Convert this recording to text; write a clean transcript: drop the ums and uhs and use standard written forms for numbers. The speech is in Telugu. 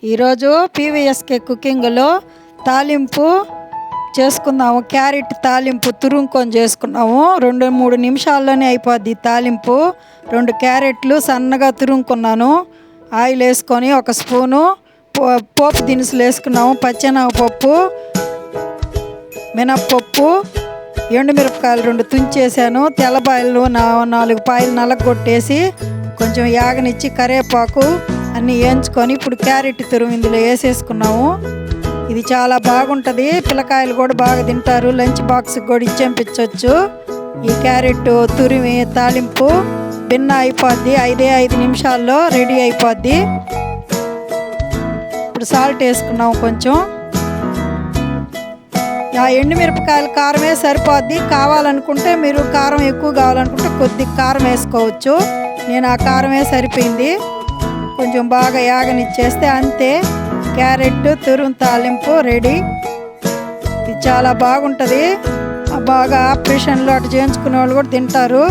ఈరోజు పీవీఎస్కే కుకింగ్లో తాలింపు చేసుకుందాము. క్యారెట్ తాలింపు తురుముకొని చేసుకున్నాము. 2-3 నిమిషాల్లోనే అయిపోద్ది తాలింపు. 2 క్యారెట్లు సన్నగా తురుముకున్నాను. ఆయిల్ వేసుకొని 1 స్పూను పోపు దినుసులు వేసుకున్నాము. పచ్చెనగపప్పు, మినప్పప్పు, ఎండుమిరపకాయలు 2 తుంచేసాను. తెల్లపాయలు 4 పాయలు నలగొట్టేసి కొంచెం యాగనిచ్చి కరివేపాకు అన్నీ వేయించుకొని ఇప్పుడు క్యారెట్ తురుము ఇందులో వేసేసుకున్నాము. ఇది చాలా బాగుంటుంది. పిల్లకాయలు కూడా బాగా తింటారు. లంచ్ బాక్స్కి కూడా ఇచ్చేపించవచ్చు. ఈ క్యారెట్ తురిమి తాలింపు భిన్న అయిపోద్ది. 5 నిమిషాల్లో రెడీ అయిపోద్ది. ఇప్పుడు సాల్ట్ వేసుకున్నాము కొంచెం. ఆ ఎండుమిరపకాయల కారమే సరిపోద్ది. కావాలనుకుంటే మీరు కారం ఎక్కువ కావాలనుకుంటే కొద్దిగా కారం వేసుకోవచ్చు. నేను ఆ కారమే సరిపోయింది. కొంచెం బాగా యాగనిచ్చేస్తే అంతే, క్యారెట్ తురుము తాలింపు రెడీ. ఇది చాలా బాగుంటుంది. బాగా ఆపరేషన్లు అటు చేయించుకునే వాళ్ళు కూడా తింటారు.